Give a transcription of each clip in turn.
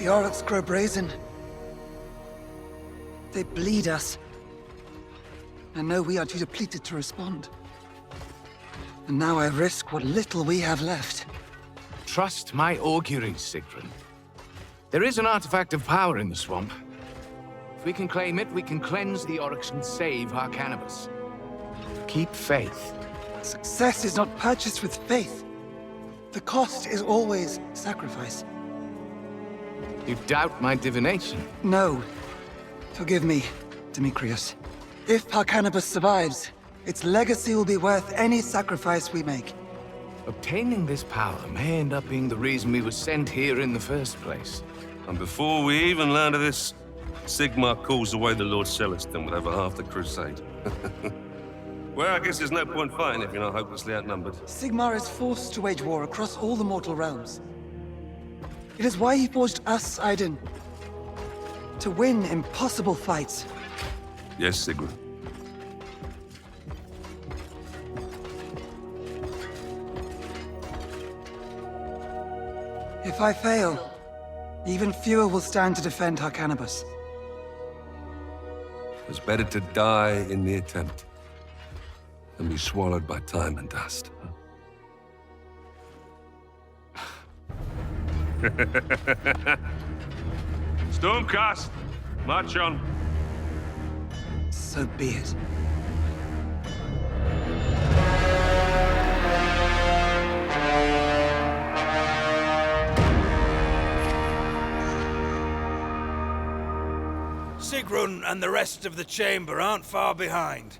The Aurochs grow brazen. They bleed us. I know we are too depleted to respond. And now I risk what little we have left. Trust my auguries, Sigrun. There is an artifact of power in the swamp. If we can claim it, we can cleanse the Aurochs and save our cannabis. Keep faith. Success is not purchased with faith. The cost is always sacrifice. You doubt my divination? No. Forgive me, Demetrius. If Parcanibus survives, its legacy will be worth any sacrifice we make. Obtaining this power may end up being the reason we were sent here in the first place. And before we even learn of this, Sigmar calls away the Lord Celestin with over half the crusade. Well, I guess there's no point fighting if you're not hopelessly outnumbered. Sigmar is forced to wage war across all the mortal realms. It is why he forged us, Aiden. To win impossible fights. Yes, Sigrun. If I fail, even fewer will stand to defend Harcanibus. It's better to die in the attempt than be swallowed by time and dust. Stormcast! March on. So be it. Sigrun and the rest of the chamber aren't far behind.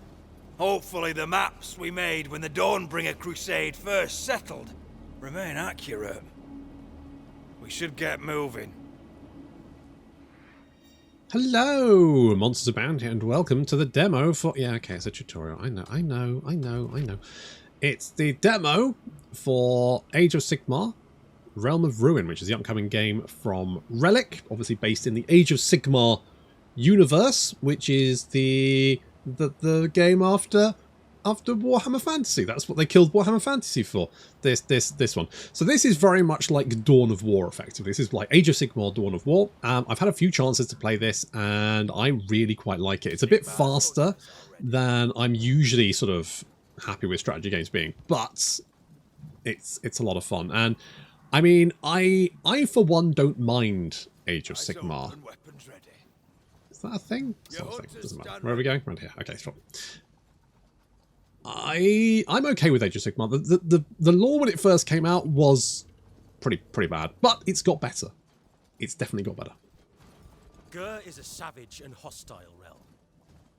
Hopefully the maps we made when the Dawnbringer Crusade first settled remain accurate. We should get moving. Hello, Monsters Abound, and welcome to the demo for... Yeah, okay, it's a tutorial. I know. It's the demo for Age of Sigmar, Realm of Ruin, which is the upcoming game from Relic, obviously based in the Age of Sigmar universe, which is the game after Warhammer Fantasy. That's what they killed Warhammer Fantasy for. This one. So this is very much like Dawn of War, effectively. This is like Age of Sigmar, Dawn of War. I've had a few chances to play this, and I really quite like it. It's a bit faster than I'm usually sort of happy with strategy games being, but it's a lot of fun. And I mean, I for one don't mind Age of Sigmar. Is that a thing? It's not a thing. Doesn't matter. Where are we going? Around here. Okay, stop. I'm okay with Age of Sigmar. The lore when it first came out was pretty bad, but it's got better. It's definitely got better. Gur is a savage and hostile realm.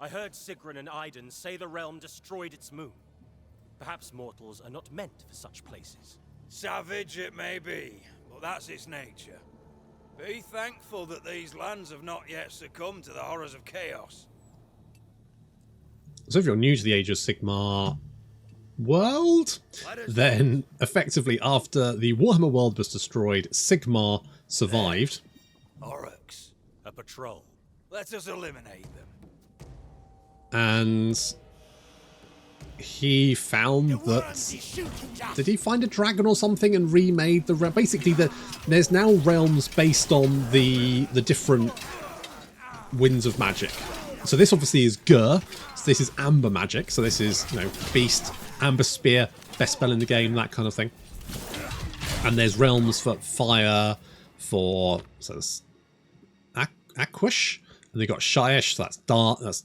I heard Sigrun and Aiden say the realm destroyed its moon. Perhaps mortals are not meant for such places. Savage it may be, but that's its nature. Be thankful that these lands have not yet succumbed to the horrors of chaos. So if you're new to the Age of Sigmar world, then effectively after the Warhammer world was destroyed, Sigmar survived. Aurochs, A patrol. let us eliminate them. And he found that... Did he find a dragon or something and remade the... Basically, there's now realms based on the different winds of magic. So this obviously is Gur. So this is amber magic. So this is, you know, Beast, Amber Spear, best spell in the game, that kind of thing. And there's realms for fire, for... So there's Aquash. And they've got Shyish, so that's dark, that's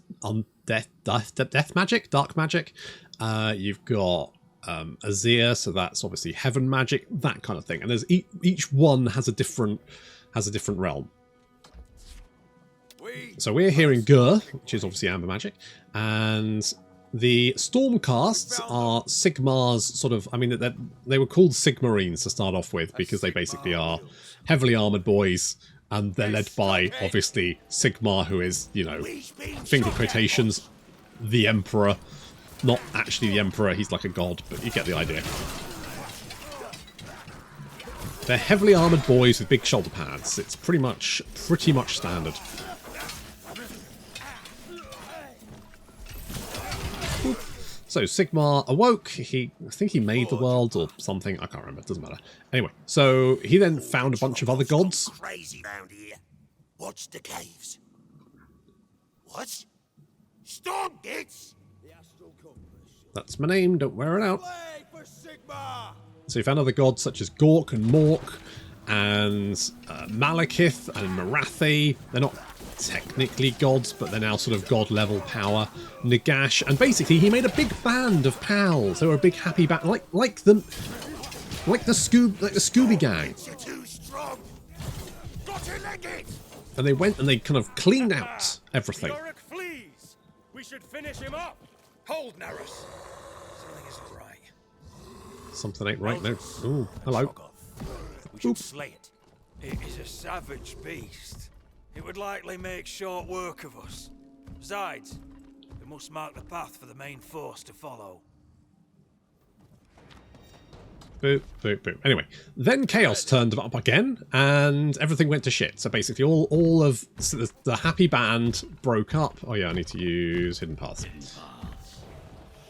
death magic, dark magic. You've got Azir, so that's obviously heaven magic, that kind of thing. And there's each one has a different realm. So we're here in Gur, which is obviously amber magic, and the Stormcasts are Sigmar's sort of... I mean, they were called Sigmarines to start off with because they basically are heavily armoured boys. And they're led by, obviously, Sigmar, who is, you know, finger quotations, the Emperor. Not actually the Emperor, he's like a god, but you get the idea. They're heavily armoured boys with big shoulder pads. It's pretty much standard. So Sigmar awoke. I think he made the world or something. I can't remember. It doesn't matter. Anyway, so he then found a bunch of other gods. Crazy round here. Watch the caves. What? Storm gates? That's my name. Don't wear it out. Play for Sigmar! So he found other gods such as Gork and Mork and Malekith and Marathi. They're not technically gods, but they're now sort of god level power. Nagash, and basically he made a big band of pals. They were a big happy band, like the Scooby Gang. You're too strong. Got to leg it. And they went and they kind of cleaned out everything. Yorick flees! We should finish him up! Hold, Naris. Something isn't right. Something ain't right now. Ooh, hello. We should slay it. It is a savage beast. It would likely make short work of us. Besides, we must mark the path for the main force to follow. Boop, boop, boop. Anyway, then Chaos turned up again, and everything went to shit. So basically, all of the happy band broke up. Oh yeah, I need to use Hidden Paths.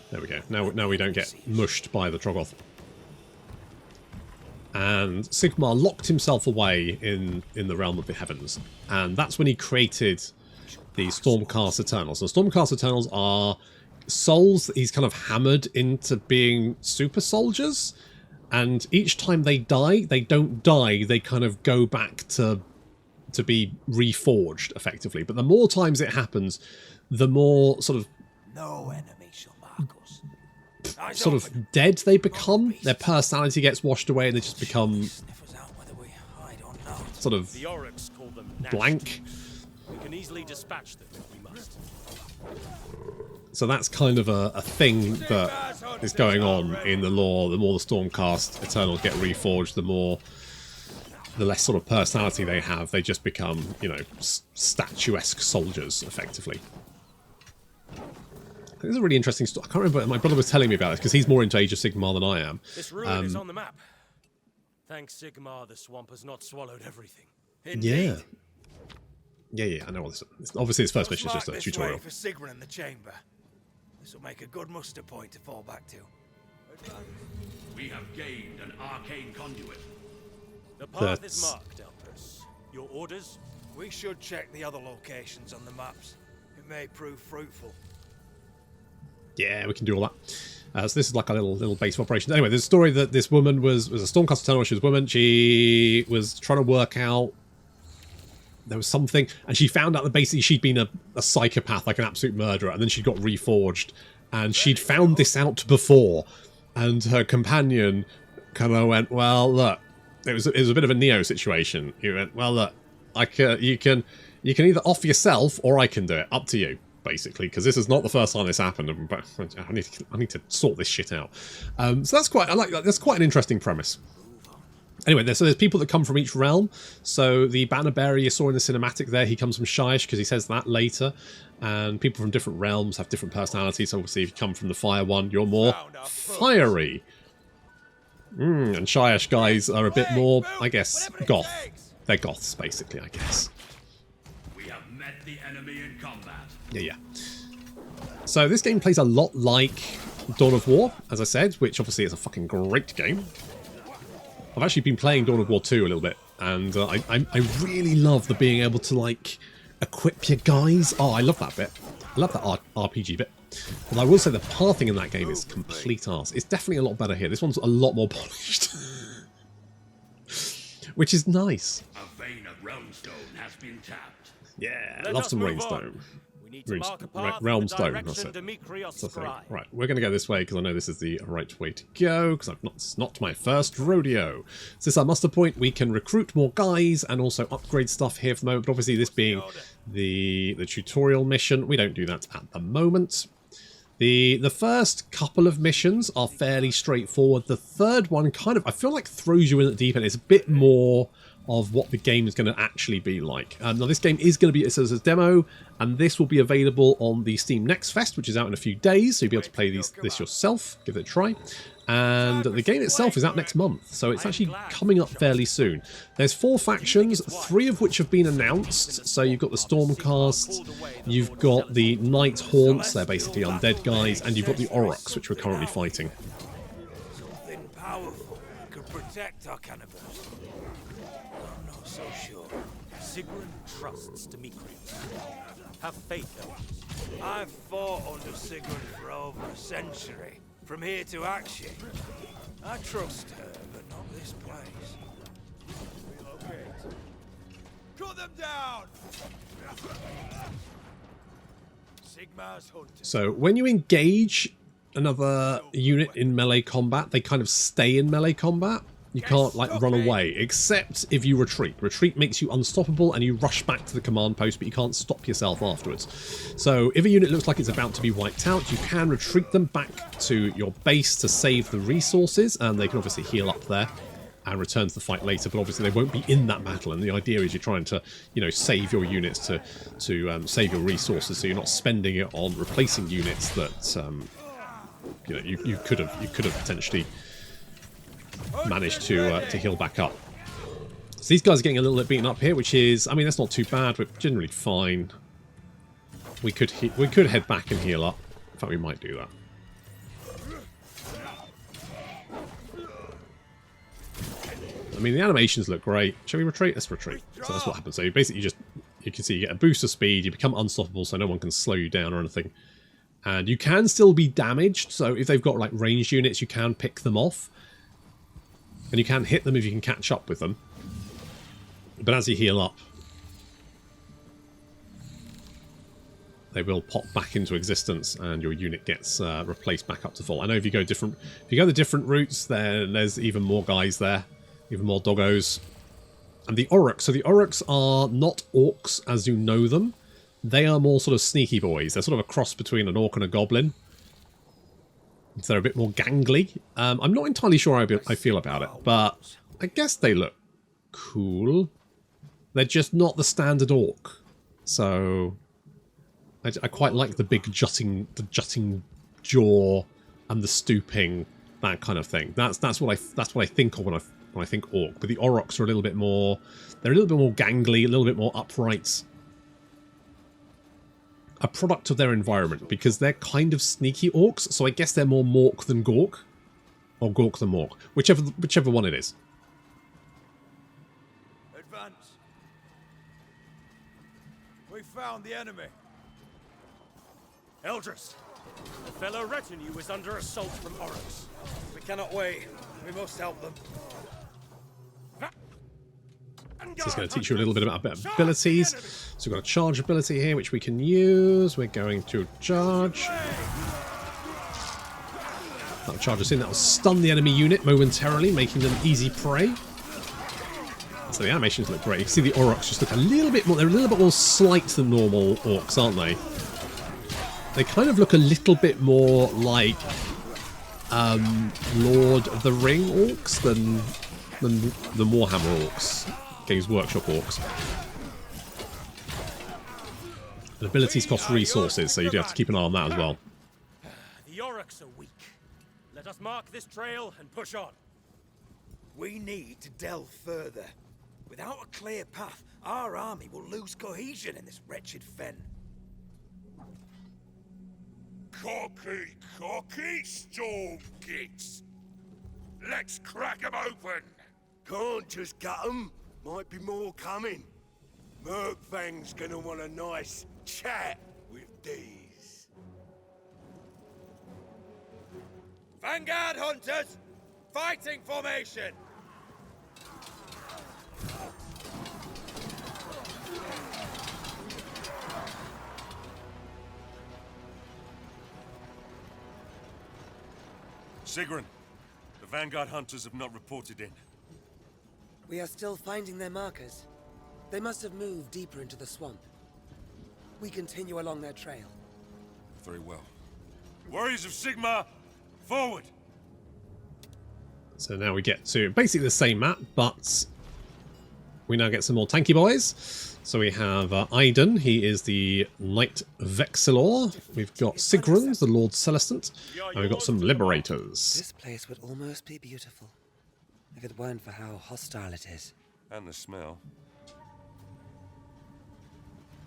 There we go. Now we don't get mushed by the Troggoth. And Sigmar locked himself away in the realm of the heavens, and that's when he created the Stormcast Eternals. And Stormcast Eternals are souls that he's kind of hammered into being super soldiers. And each time they die, they don't die. They kind of go back to be reforged, effectively. But the more times it happens, the more sort of No enemy shall mark us. Eyes sort open. of dead they become. Their personality gets washed away, and they just become Sniff us out whether we hide or not. sort of The Oryx call them blank. We can easily dispatch them if we must. So that's kind of a thing that is going on in the lore. The more the Stormcast Eternals get reforged, the less sort of personality they have. They just become, you know, statuesque soldiers, effectively. I think it's a really interesting story. I can't remember. My brother was telling me about this because he's more into Age of Sigmar than I am. This ruin is on the map. Thanks Sigmar, the swamp has not swallowed everything. Yeah. Yeah, I know all this. Obviously, his first mission is just a tutorial. For Sigmar in the chamber. This will make a good muster point to fall back to. We have gained an arcane conduit. The path is marked, Elpis. Your orders? We should check the other locations on the maps. It may prove fruitful. Yeah, we can do all that. So this is like a little base of operations. Anyway, there's a story that this woman was a Stormcast Eternal. She was a woman. She was trying to work out there was something, and she found out that basically she'd been a psychopath, like an absolute murderer, and then she got reforged, and she'd found this out before, and her companion kind of went, well, look, it was a bit of a Neo situation. He went, well, look, you can either off yourself or I can do it. Up to you, basically, because this is not the first time this happened. But I need to sort this shit out. So that's quite, I like that. That's quite an interesting premise. Anyway, so there's people that come from each realm. So the banner bearer you saw in the cinematic there, he comes from Shyish, because he says that later. And people from different realms have different personalities. Obviously, if you come from the fire one, you're more fiery. And Shyish guys are a bit more, I guess, goth. They're goths, basically, I guess. We have met the enemy in combat. Yeah. So this game plays a lot like Dawn of War, as I said, which obviously is a fucking great game. I've actually been playing Dawn of War 2 a little bit, and I really love the being able to, like, equip your guys. Oh, I love that bit. I love that RPG bit. But I will say the pathing in that game is complete arse. It's definitely a lot better here. This one's a lot more polished. Which is nice. A vein of realmstone has been tapped. Yeah, I love some rainstone. We need to mark a path Realm in the stone, direction that's it. Demetrios That's the thing. scribe. Right, we're going to go this way because I know this is the right way to go, because it's not my first rodeo. So this is our muster point. We can recruit more guys and also upgrade stuff here for the moment, but obviously this being the tutorial mission, we don't do that at the moment. The first couple of missions are fairly straightforward. The third one kind of, I feel like, throws you in at the deep end. It's a bit more of what the game is going to actually be like. Now this game is going to be, it says a demo, and this will be available on the Steam Next Fest, which is out in a few days, so you'll be able to play this yourself, give it a try. And the game itself is out next month, so it's actually coming up fairly soon. There's 4 factions, 3 of which have been announced. So you've got the Stormcasts, you've got the Night Haunts, they're basically undead guys, and you've got the Aurochs, which we're currently fighting. Something powerful could protect our cannibals. I'm not so sure. Sigrun trusts Demetrius. Have faith, though. I've fought under Sigrun for over a century. From here to Action. I trust her, but not this place. Relocate. Cut them down! Sigmar's hunting. So when you engage another unit in melee combat, they kind of stay in melee combat. You can't like run away, except if you retreat. Retreat makes you unstoppable and you rush back to the command post, but you can't stop yourself afterwards. So if a unit looks like it's about to be wiped out, you can retreat them back to your base to save the resources, and they can obviously heal up there and return to the fight later, but obviously they won't be in that battle, and the idea is you're trying to, you know, save your units to save your resources, so you're not spending it on replacing units that you know, you could have potentially managed to heal back up. So these guys are getting a little bit beaten up here, which is, I mean, that's not too bad. We're generally fine. We could head back and heal up. In fact, we might do that. I mean, the animations look great. Shall we retreat? Let's retreat. So that's what happens. So you basically you can see you get a boost of speed, you become unstoppable, so no one can slow you down or anything. And you can still be damaged, so if they've got like ranged units, you can pick them off. And you can hit them if you can catch up with them. But as you heal up, they will pop back into existence and your unit gets replaced back up to full. I know if you go the different routes, there's even more guys there, even more doggos. And the Aurochs, so the Aurochs are not orcs as you know them. They are more sort of sneaky boys. They're sort of a cross between an orc and a goblin. So they're a bit more gangly. I'm not entirely sure how I feel about it, but I guess they look cool. They're just not the standard orc. So I quite like the big jutting jaw and the stooping, that kind of thing. That's what I think of when I think orc. But the Aurochs are a little bit more. They're a little bit more gangly, a little bit more upright. A product of their environment, because they're kind of sneaky orcs, so I guess they're more Mork than Gork. Or Gork than Mork. Whichever one it is. Advance. We found the enemy. Eldris, the fellow retinue is under assault from Aurochs. We cannot wait. We must help them. So it's going to teach you a little bit about abilities. So we've got a charge ability here, which we can use. We're going to charge. That'll charge us in. That'll stun the enemy unit momentarily, making them easy prey. So the animations look great. You can see the Aurochs just look a little bit more. They're a little bit more slight than normal orcs, aren't they? They kind of look a little bit more like Lord of the Ring orcs than the Warhammer orcs. Games Workshop orcs. And abilities cost resources, so you do have to keep an eye on that as well. The Aurochs are weak. Let us mark this trail and push on. We need to delve further. Without a clear path, our army will lose cohesion in this wretched fen. Cocky, storm gits. Let's crack 'em open. Can't just gut 'em. Might be more coming. Murkfang's gonna want a nice chat with these. Vanguard hunters! Fighting formation! Sigrun, the Vanguard hunters have not reported in. We are still finding their markers. They must have moved deeper into the swamp. We continue along their trail. Very well. Warriors of Sigmar, forward! So now we get to basically the same map, but we now get some more tanky boys. So we have Aiden, he is the Knight Vexillor. We've got Sigrun, the Lord Celestant. And we've got some Liberators. This place would almost be beautiful if it weren't for how hostile it is. And the smell.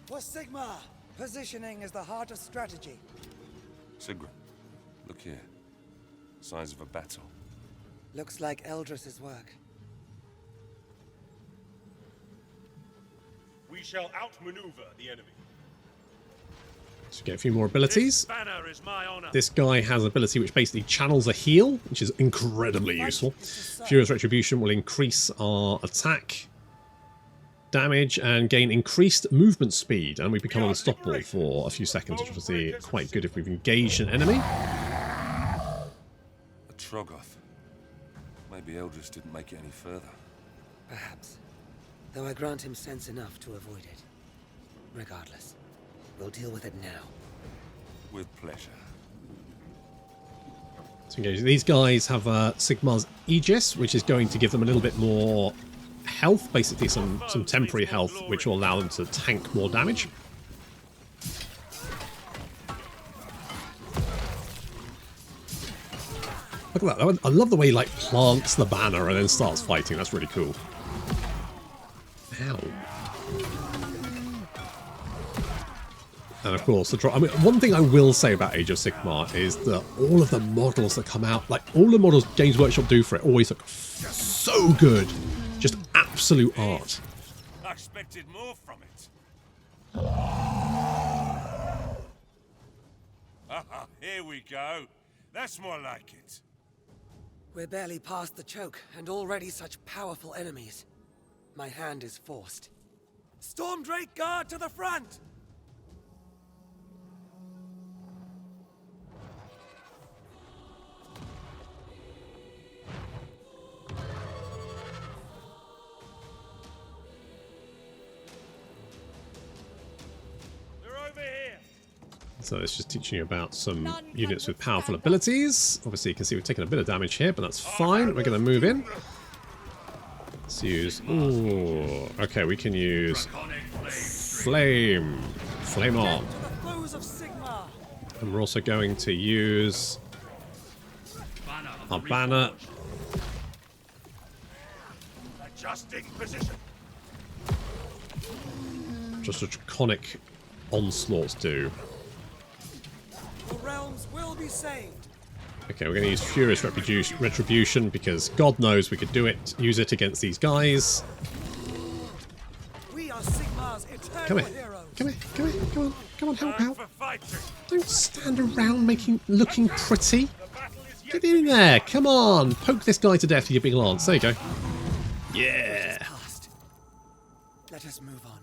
For Sigmar, positioning is the heart of strategy. Sigrun, look here. Signs of a battle. Looks like Eldris's work. We shall outmaneuver the enemy. So get a few more abilities. This banner is my honor. This guy has an ability which basically channels a heal, which is incredibly useful. Furious Retribution will increase our attack damage and gain increased movement speed, and we become unstoppable for a few seconds, which will be quite good if we've engaged an enemy. A Troggoth. Maybe Eldris didn't make it any further. Perhaps. Though I grant him sense enough to avoid it. Regardless, we'll deal with it now. With pleasure. So engage. These guys have Sigmar's Aegis, which is going to give them a little bit more health, basically some temporary health, which will allow them to tank more damage. Look at that. I love the way he like plants the banner and then starts fighting. That's really cool. Ow. And of course, one thing I will say about Age of Sigmar is that all of the models that come out, like all the models Games Workshop do for it, always look so good. Just absolute art. I expected more from it. Here we go. That's more like it. We're barely past the choke, and already such powerful enemies. My hand is forced. Storm Drake Guard to the front! So it's just teaching you about some units with powerful abilities. Obviously you can see we've taken a bit of damage here, but that's fine. We're going to move in. Let's use... Ooh, okay, we can use Flame. Flame on. And we're also going to use our banner. Adjusting position. Just a draconic onslaughts do. The realms will be saved. Okay, we're going to use Furious Retribution because God knows we could use it against these guys. We are Sigmar's eternal Come here. heroes. Come here. Come here. Come on, help out. Don't stand around looking pretty. Get in there. Come on. Poke this guy to death with your big lance. There you go. Yeah. Let us move on.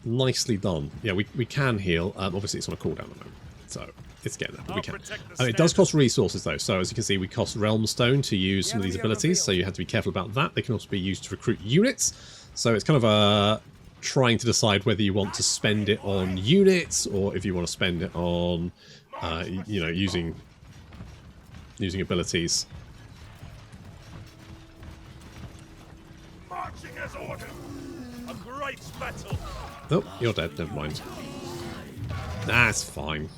Nicely done. Yeah, we can heal. Obviously, it's on a cooldown at the moment, so it's getting there, but we can. It does cost resources, though, so as you can see, we cost Realm Stone to use some of these abilities, so you have to be careful about that. They can also be used to recruit units, so it's kind of trying to decide whether you want to spend it on units, or if you want to spend it on, you know, using abilities. Marching as ordered. A great battle. Oh, you're dead. Never mind. That's fine.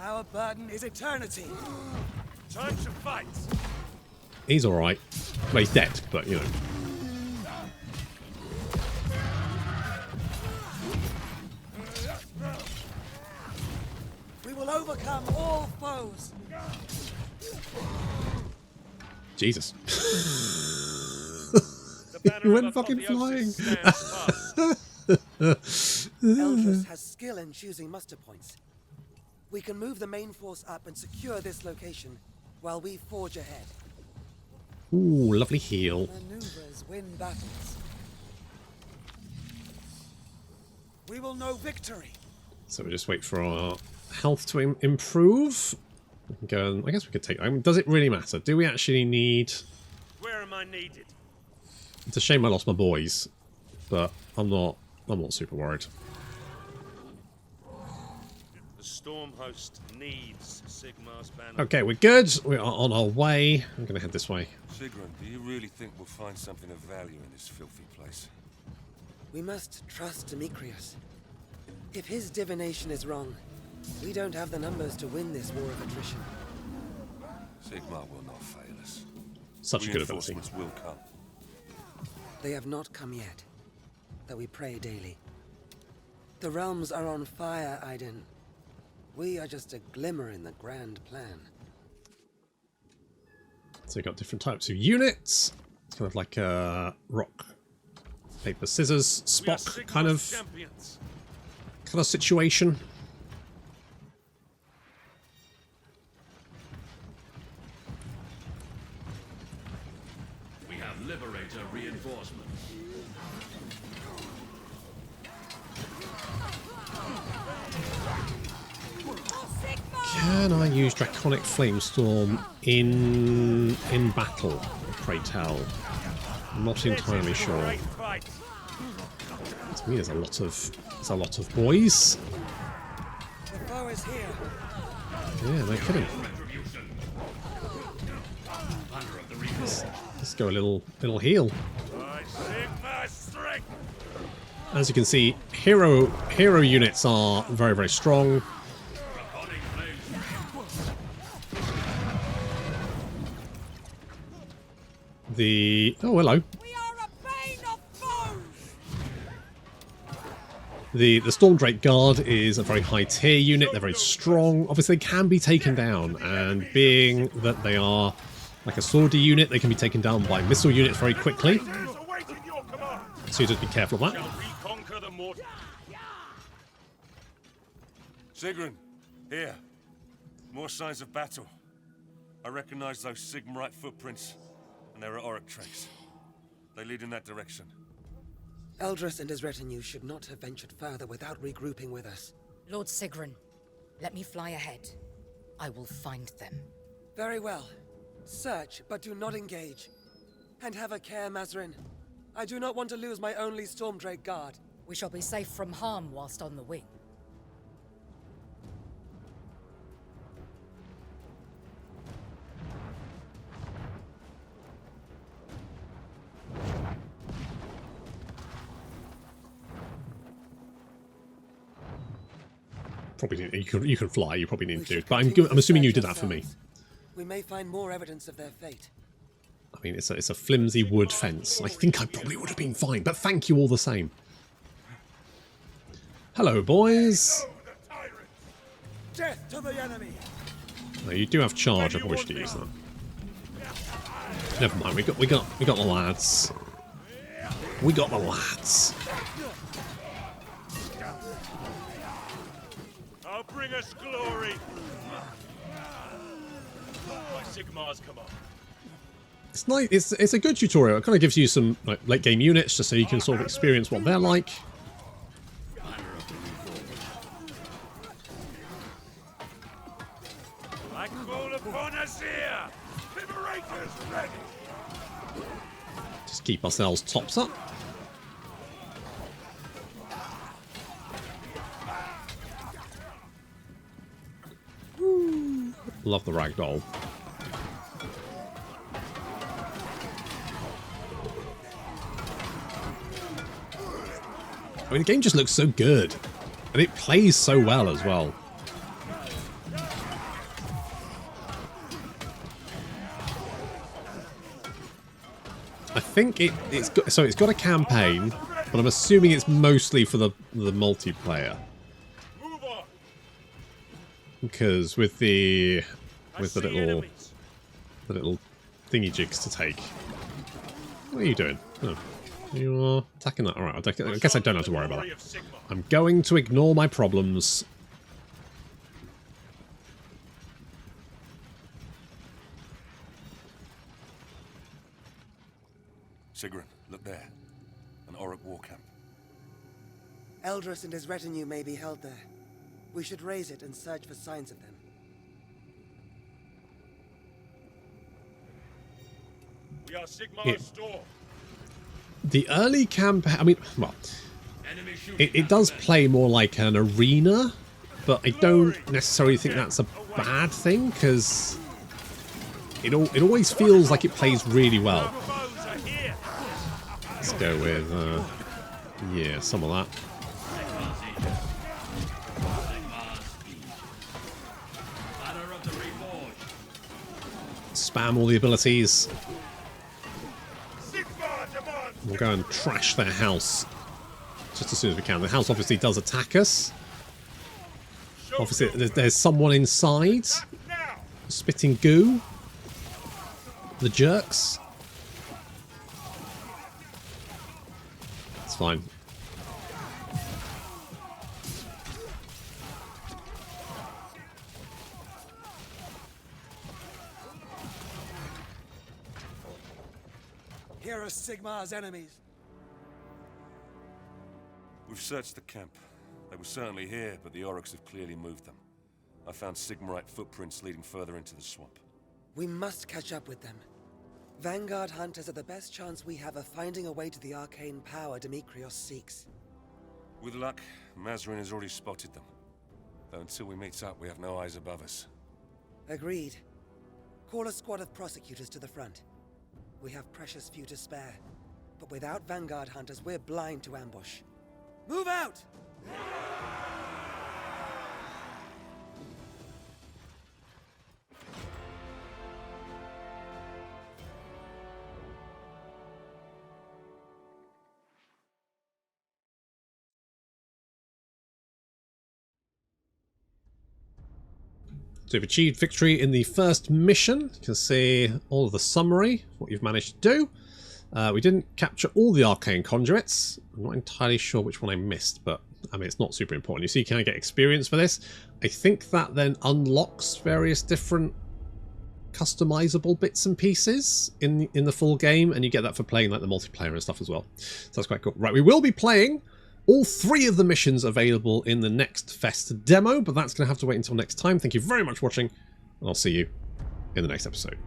Our burden is eternity. Time to fight. He's alright. Well, he's dead, but, you know. We will overcome all foes. Jesus. He went fucking flying. Eldris has skill in choosing muster points. We can move the main force up and secure this location while we forge ahead. Ooh, lovely heal. Maneuvers win battles. We will know victory. So we just wait for our health to improve. We can go and, I guess we could take... I mean, does it really matter? Do we actually need... Where am I needed? It's a shame I lost my boys, but I'm not super worried. The storm host needs Sigmar's banner. Okay, we're good. We are on our way. I'm going to head this way. Sigrun, do you really think we'll find something of value in this filthy place? We must trust Demetrius. If his divination is wrong, we don't have the numbers to win this war of attrition. Sigmar will not fail us. Such a good ability. Reinforcements will come. They have not come yet, though we pray daily. The realms are on fire, Aiden. We are just a glimmer in the grand plan. So you've got different types of units. It's kind of like a rock, paper, scissors, Spock kind of situation. We have Liberator reinforcements. Can I use Draconic Flamestorm in battle? Pray tell. I'm not entirely sure. To me, there's a lot of boys. The foe is here. Yeah, no kidding. Let's go a little heal. As you can see, hero units are very, very strong. Oh, hello. The Stormdrake Guard is a very high tier unit. They're very strong. Obviously, they can be taken down, and being that they are like a swordy unit, they can be taken down by missile units very quickly. So you just be careful of that. Sigrun, here. More signs of battle. I recognize those Sigmarite footprints, and they're at Oryx. They lead in that direction. Eldris and his retinue should not have ventured further without regrouping with us. Lord Sigrun, let me fly ahead. I will find them. Very well. Search, but do not engage. And have a care, Mazrin. I do not want to lose my only Stormdrake Guard. We shall be safe from harm whilst on the wing. Probably you can fly. You probably need to, but I'm assuming you did that for me. We may find more evidence of their fate. I mean, it's a flimsy wood fence. I think I probably would have been fine, but thank you all the same. Hello, boys. Death to the enemy. Oh, you do have charge. I probably should use that. Never mind. We got the lads. We got the lads. I'll bring us glory. My Sigmar's come up. It's nice. It's a good tutorial. It kind of gives you some like late game units, just so you can sort of experience what they're like. I call upon us here. Liberators ready. Just keep ourselves tops up. Love the ragdoll. I mean, the game just looks so good. And it plays so well as well. I think it's got a campaign, but I'm assuming it's mostly for the multiplayer. Because with the little thingy jigs to take. What are you doing? Oh, you are attacking that. Alright, I guess I don't have to worry about that. I'm going to ignore my problems. Sigrun, look there. An Auric war camp. Eldris and his retinue may be held there. We should raise it and search for signs of them. We are Sigmar's store. The early campaign, I mean, well, it does play more like an arena but I don't necessarily think that's a bad thing, because it always feels like it plays really well. Let's go with, yeah, some of that. Spam all the abilities. We'll go and trash their house just as soon as we can. The house obviously does attack us. Obviously, there's someone inside spitting goo. The jerks. It's fine. Here are Sigmar's enemies. We've searched the camp. They were certainly here, but the Oryx have clearly moved them. I found Sigmarite footprints leading further into the swamp. We must catch up with them. Vanguard hunters are the best chance we have of finding a way to the arcane power Demetrios seeks. With luck, Mazrin has already spotted them. Though until we meet up, we have no eyes above us. Agreed. Call a squad of prosecutors to the front. We have precious few to spare, but without Vanguard hunters, we're blind to ambush. Move out! So you've achieved victory in the first mission. You can see all of the summary, what you've managed to do. We didn't capture all the arcane conduits. I'm not entirely sure which one I missed, but I mean, it's not super important. You see, you can get experience for this. I think that then unlocks various different customizable bits and pieces in the full game, and you get that for playing like the multiplayer and stuff as well. So that's quite cool. Right, we will be playing all 3 of the missions available in the next Fest demo, but that's going to have to wait until next time. Thank you very much for watching, and I'll see you in the next episode.